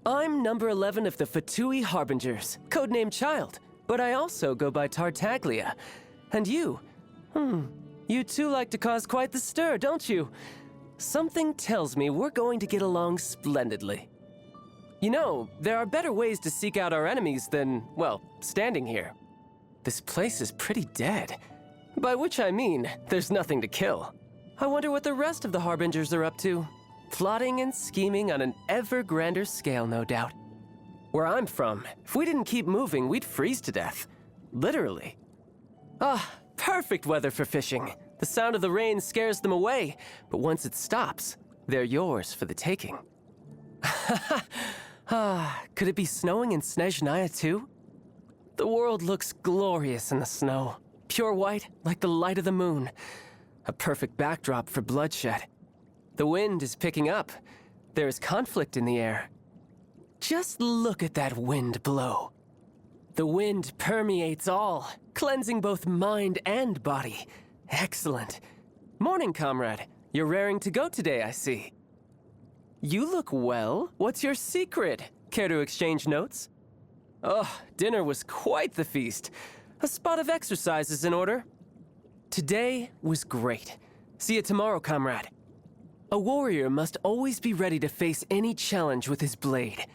I'm number 11 of the Fatui Harbingers, codenamed Child, but I also go by Tartaglia. And you? You two like to cause quite the stir, don't you? Something tells me we're going to get along splendidly. You know, there are better ways to seek out our enemies than, well, standing here. This place is pretty dead. By which I mean, there's nothing to kill. I wonder what the rest of the Harbingers are up to. Plotting and scheming on an ever grander scale, no doubt. Where I'm from, if we didn't keep moving, we'd freeze to death. Literally. Perfect weather for fishing. The sound of the rain scares them away, but once it stops, they're yours for the taking. Could it be snowing in Snezhnaya too? The world looks glorious in the snow. Pure white, like the light of the moon. A perfect backdrop for bloodshed. The wind is picking up. There is conflict in the air. Just look at that wind blow. The wind permeates all, cleansing both mind and body. Excellent. Morning, comrade. You're raring to go today, I see. You look well. What's your secret? Care to exchange notes? Oh, dinner was quite the feast. A spot of exercise is in order. Today was great. See you tomorrow, comrade. A warrior must always be ready to face any challenge with his blade.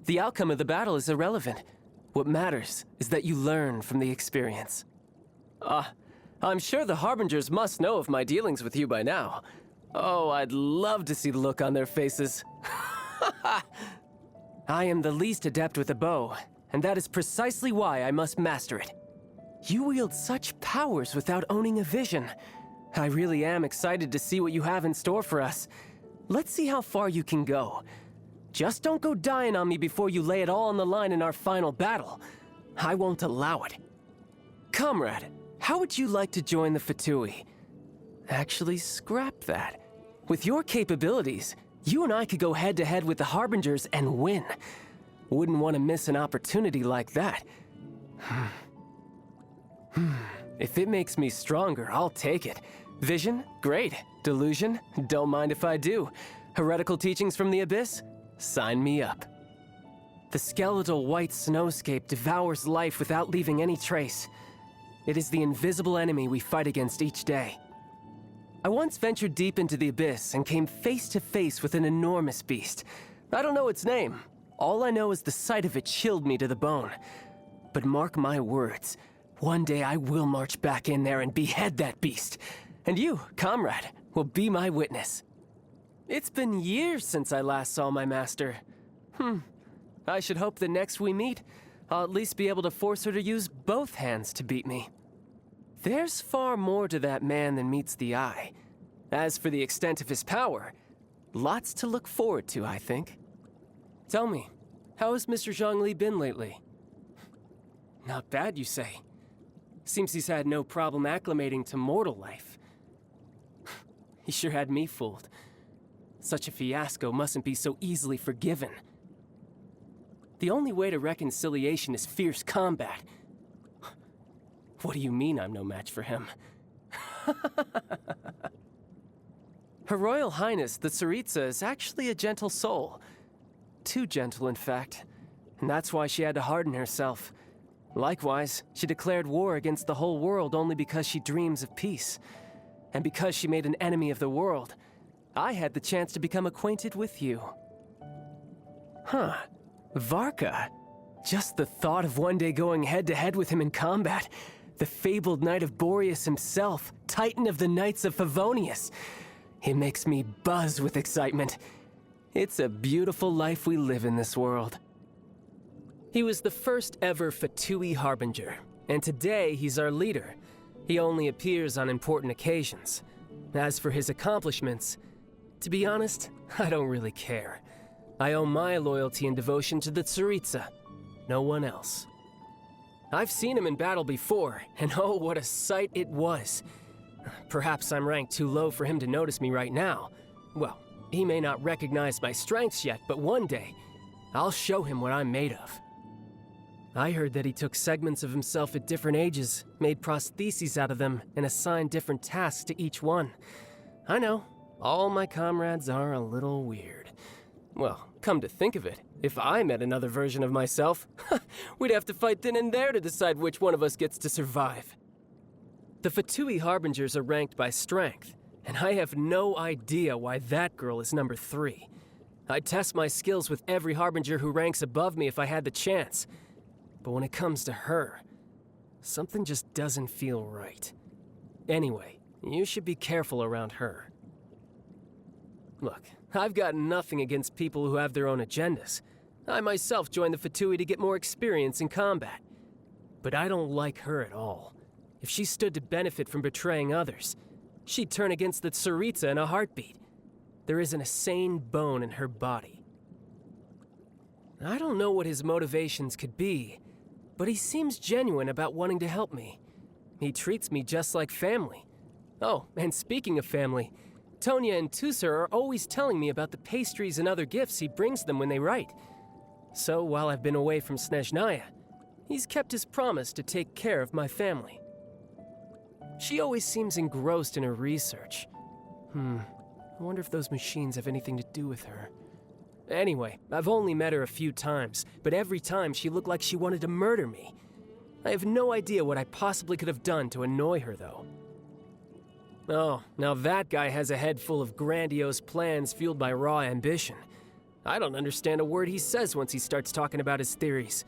The outcome of the battle is irrelevant. What matters is that you learn from the experience. I'm sure the Harbingers must know of my dealings with you by now. Oh, I'd love to see the look on their faces. I am the least adept with a bow, and that is precisely why I must master it. You wield such powers without owning a vision. I really am excited to see what you have in store for us. Let's see how far you can go. Just don't go dying on me before you lay it all on the line in our final battle. I won't allow it. Comrade, how would you like to join the Fatui? Actually, scrap that. With your capabilities, you and I could go head-to-head with the Harbingers and win. Wouldn't want to miss an opportunity like that. If it makes me stronger, I'll take it. Vision? Great. Delusion? Don't mind if I do. Heretical teachings from the Abyss? Sign me up. The skeletal white snowscape devours life without leaving any trace. It is the invisible enemy we fight against each day. I once ventured deep into the Abyss and came face to face with an enormous beast. I don't know its name. All I know is the sight of it chilled me to the bone. But mark my words, one day I will march back in there and behead that beast. And you, comrade, will be my witness. It's been years since I last saw my master. I should hope that next we meet, I'll at least be able to force her to use both hands to beat me. There's far more to that man than meets the eye. As for the extent of his power, lots to look forward to, I think. Tell me, how has Mr. Zhongli been lately? Not bad, you say. Seems he's had no problem acclimating to mortal life. He sure had me fooled. Such a fiasco mustn't be so easily forgiven. The only way to reconciliation is fierce combat. What do you mean I'm no match for him? Her Royal Highness, the Tsaritsa, is actually a gentle soul. Too gentle, in fact. And that's why she had to harden herself. Likewise, she declared war against the whole world only because she dreams of peace. And because she made an enemy of the world, I had the chance to become acquainted with you. Varka. Just the thought of one day going head-to-head with him in combat. The fabled knight of Boreas himself, titan of the Knights of Favonius. It makes me buzz with excitement. It's a beautiful life we live in this world. He was the first ever Fatui Harbinger, and today he's our leader. He only appears on important occasions. As for his accomplishments, to be honest, I don't really care. I owe my loyalty and devotion to the Tsaritsa, no one else. I've seen him in battle before, and oh, what a sight it was. Perhaps I'm ranked too low for him to notice me right now. Well, he may not recognize my strengths yet, but one day, I'll show him what I'm made of. I heard that he took segments of himself at different ages, made prostheses out of them, and assigned different tasks to each one. I know, all my comrades are a little weird. Well, come to think of it, If I met another version of myself, we'd have to fight then and there to decide which one of us gets to survive. The Fatui Harbingers are ranked by strength, and I have no idea why that girl is number 3. I'd test my skills with every Harbinger who ranks above me if I had the chance. But when it comes to her, something just doesn't feel right. Anyway, you should be careful around her. Look, I've got nothing against people who have their own agendas. I myself joined the Fatui to get more experience in combat. But I don't like her at all. If she stood to benefit from betraying others, she'd turn against the Tsaritsa in a heartbeat. There isn't a sane bone in her body. I don't know what his motivations could be, but he seems genuine about wanting to help me. He treats me just like family. Oh, and speaking of family, Tonya and Tusser are always telling me about the pastries and other gifts he brings them when they write. So while I've been away from Snezhnaya, he's kept his promise to take care of my family. She always seems engrossed in her research. I wonder if those machines have anything to do with her. Anyway, I've only met her a few times, but every time she looked like she wanted to murder me. I have no idea what I possibly could have done to annoy her, though. Oh, now that guy has a head full of grandiose plans fueled by raw ambition. I don't understand a word he says once he starts talking about his theories.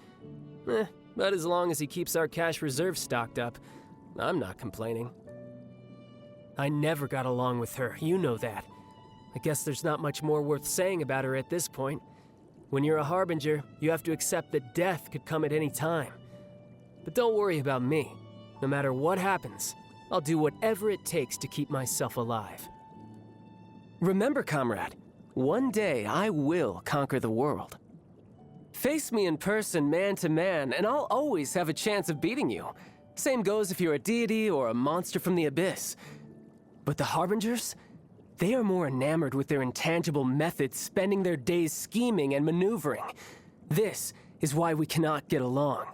But as long as he keeps our cash reserve stocked up, I'm not complaining. I never got along with her, you know that. I guess there's not much more worth saying about her at this point. When you're a Harbinger, you have to accept that death could come at any time. But don't worry about me. No matter what happens, I'll do whatever it takes to keep myself alive. Remember, comrade, one day I will conquer the world. Face me in person, man to man, and I'll always have a chance of beating you. Same goes if you're a deity or a monster from the abyss. But the Harbingers? They are more enamored with their intangible methods, spending their days scheming and maneuvering. This is why we cannot get along.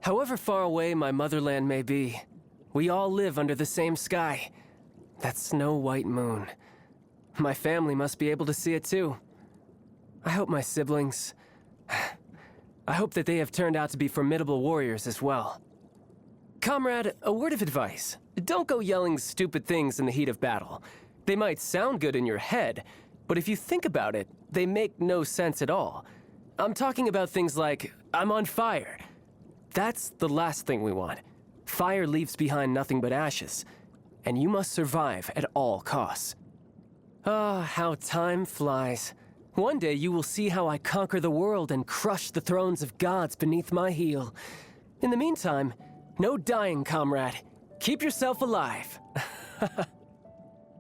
However far away my motherland may be, we all live under the same sky. That snow-white moon. My family must be able to see it too. I hope my siblings... I hope that they have turned out to be formidable warriors as well. Comrade, a word of advice. Don't go yelling stupid things in the heat of battle. They might sound good in your head, but if you think about it, they make no sense at all. I'm talking about things like, I'm on fire. That's the last thing we want. Fire leaves behind nothing but ashes, and you must survive at all costs. Ah, how time flies. One day you will see how I conquer the world and crush the thrones of gods beneath my heel. In the meantime, no dying, comrade. Keep yourself alive.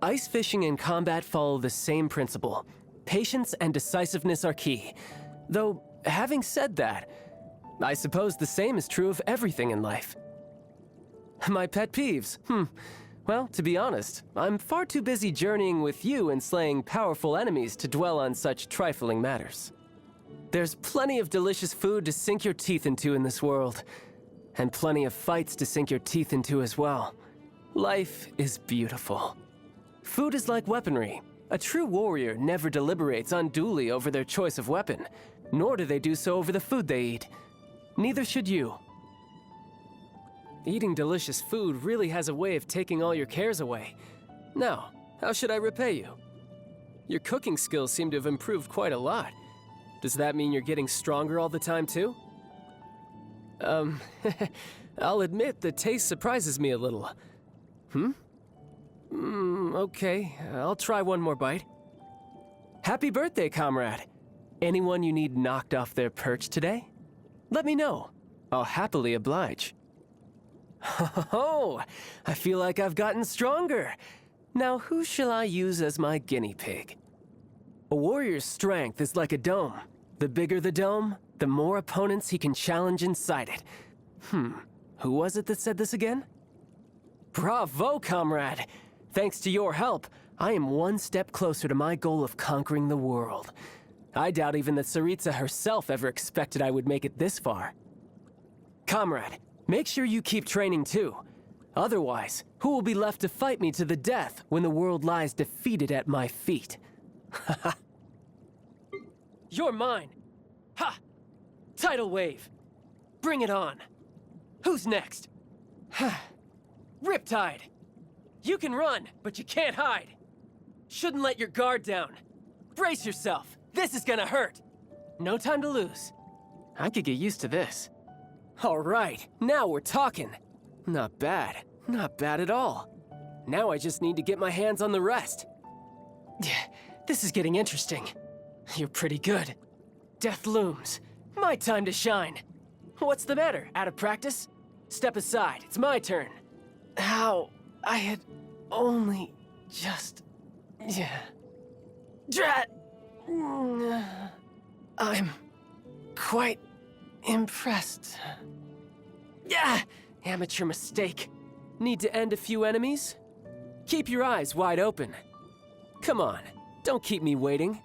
Ice fishing and combat follow the same principle. Patience and decisiveness are key. Though, having said that, I suppose the same is true of everything in life. My pet peeves? Well, to be honest, I'm far too busy journeying with you and slaying powerful enemies to dwell on such trifling matters. There's plenty of delicious food to sink your teeth into in this world, and plenty of fights to sink your teeth into as well. Life is beautiful. Food is like weaponry. A true warrior never deliberates unduly over their choice of weapon, nor do they do so over the food they eat. Neither should you. Eating delicious food really has a way of taking all your cares away. Now, how should I repay you? Your cooking skills seem to have improved quite a lot. Does that mean you're getting stronger all the time, too? I'll admit the taste surprises me a little. Okay, I'll try one more bite. Happy birthday, comrade. Anyone you need knocked off their perch today? Let me know. I'll happily oblige. Oh, I feel like I've gotten stronger. Now who shall I use as my guinea pig? A warrior's strength is like a dome. The bigger the dome, the more opponents he can challenge inside it. Who was it that said this again? Bravo, comrade! Thanks to your help, I am one step closer to my goal of conquering the world. I doubt even that Tsaritsa herself ever expected I would make it this far. Comrade, make sure you keep training too. Otherwise, who will be left to fight me to the death when the world lies defeated at my feet? You're mine! Ha! Tidal wave. Bring it on. Who's next? Riptide. You can run, but you can't hide. Shouldn't let your guard down. Brace yourself. This is gonna hurt. No time to lose. I could get used to this. All right, now we're talking. Not bad. Not bad at all. Now I just need to get my hands on the rest. This is getting interesting. You're pretty good. Death looms. My time to shine. What's the matter? Out of practice? Step aside. It's my turn. How? I had only just... Drat! I'm quite impressed. Yeah! Amateur mistake. Need to end a few enemies? Keep your eyes wide open. Come on, don't keep me waiting.